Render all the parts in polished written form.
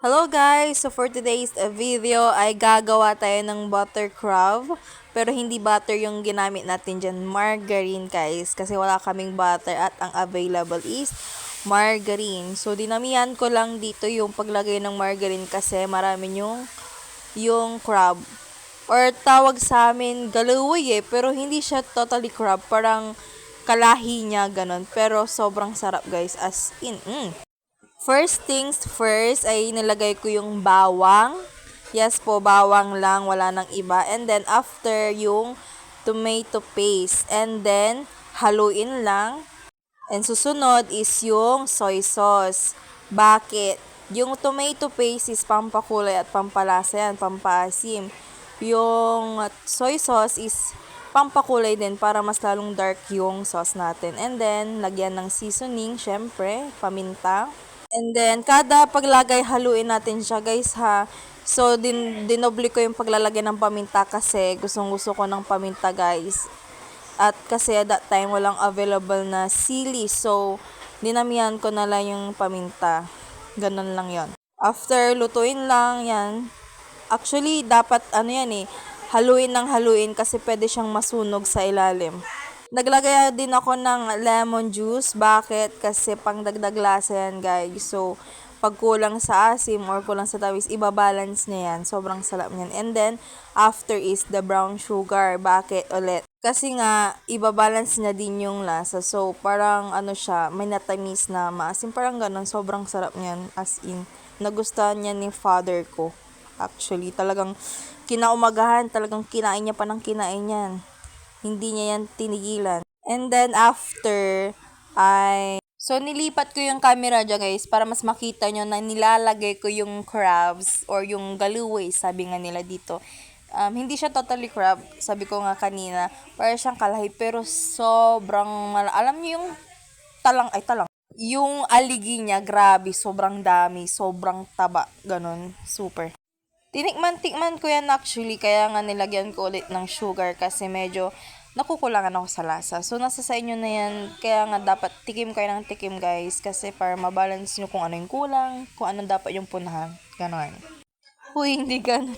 Hello guys! So for today's video ay gagawa tayo ng butter crab. Pero hindi butter yung ginamit natin dyan. Margarine guys. Kasi wala kaming butter at ang available is margarine. So dinamihan ko lang dito yung paglagay ng margarine kasi marami yung crab. Or tawag sa amin galuway pero hindi siya totally crab. Parang kalahi niya ganon. Pero sobrang sarap guys. As in, First things first ay nilagay ko yung bawang. Yes po, bawang lang, wala nang iba. And then after yung tomato paste. And then haluin lang. And susunod is yung soy sauce. Bakit? Yung tomato paste is pampakulay at pampalasa yan, pampaasim. Yung soy sauce is pampakulay din para mas lalong dark yung sauce natin. And then, lagyan ng seasoning, syempre, paminta. And then, kada paglagay, haluin natin siya, guys, ha. So, dinoble ko yung paglalagay ng paminta kasi gustong-gusto ko ng paminta, guys. At kasi at that time, walang available na sili. So, dinamihan ko na lang yung paminta. Ganun lang yon. After, lutuin lang, yan. Actually, dapat, yan haluin ng haluin kasi pwede siyang masunog sa ilalim. Naglagay din ako ng lemon juice. Bakit? Kasi pang dagdag lasa yan, guys. So, pag kulang sa asim or kulang sa tamis, ibabalance niya yan. Sobrang sarap niyan. And then, after is the brown sugar. Bakit ulit? Kasi nga, ibabalance niya din yung lasa. So, parang siya, may natamis na maasim. Parang ganun. Sobrang sarap niyan. As in, nagustuhan niya ni father ko. Actually, talagang kinaumagahan. Talagang kinain niya pa ng kinain yan. Hindi niya yan tinigilan. And then after, so nilipat ko yung camera dyan guys para mas makita nyo na nilalagay ko yung crabs or yung galuway, sabi nga nila dito. Hindi siya totally crab, sabi ko nga kanina. Para siyang kalahi pero sobrang, alam niyo yung talang. Yung aligi niya, grabe, sobrang dami, sobrang taba, ganun, super. Tinikman ko yan actually, kaya nga nilagyan ko ulit ng sugar kasi medyo nakukulangan ako sa lasa. So, nasa sa inyo na yan, kaya nga dapat tikim kayo ng tikim guys kasi para mabalance nyo kung ano yung kulang, kung ano dapat yung punahan. Ganon. Uy, hindi ganon.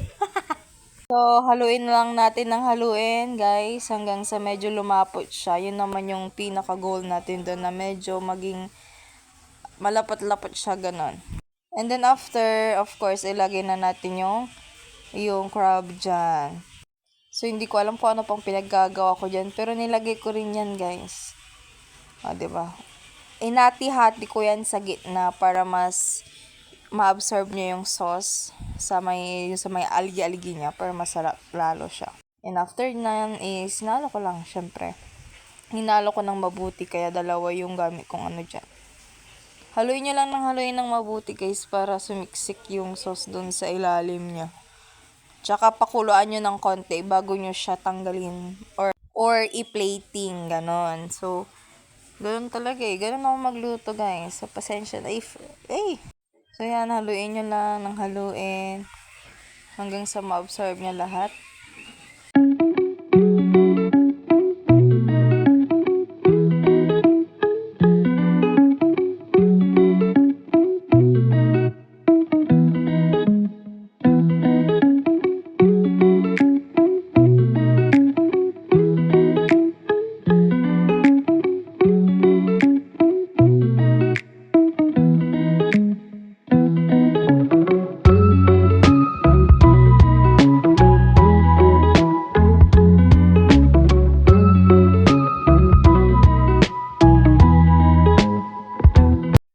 So, haluin lang natin ng haluin guys hanggang sa medyo lumapot siya. Yun naman yung pinaka-goal natin doon na medyo maging malapot-lapot siya ganon. And then after, of course, ilagay na natin yung crab dyan. So, hindi ko alam kung ano pang pinaggagawa ko dyan. Pero nilagay ko rin yan, guys. Diba? Inati-hati ko yan sa gitna para mas ma-absorb niya yung sauce sa may algi-algi niya para masarap lalo siya. And after na yan is, hinalo ko lang, syempre. Hinalo ko ng mabuti, kaya dalawa yung gamit kong dyan. Haluin nyo lang ng mabuti guys para sumiksik yung sauce dun sa ilalim niya. Tsaka pakuluan nyo ng konti bago nyo siya tanggalin or i-plating, ganon. So, ganon talaga Ganon ako magluto guys. So, pasensya na So, yan, haluin nyo lang ng haluin hanggang sa ma-absorb niya lahat.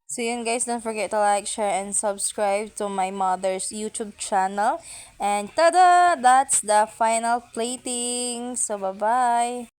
So yun guys, don't forget to like, share, and subscribe to my mother's YouTube channel. And tada! That's the final plating. So bye-bye!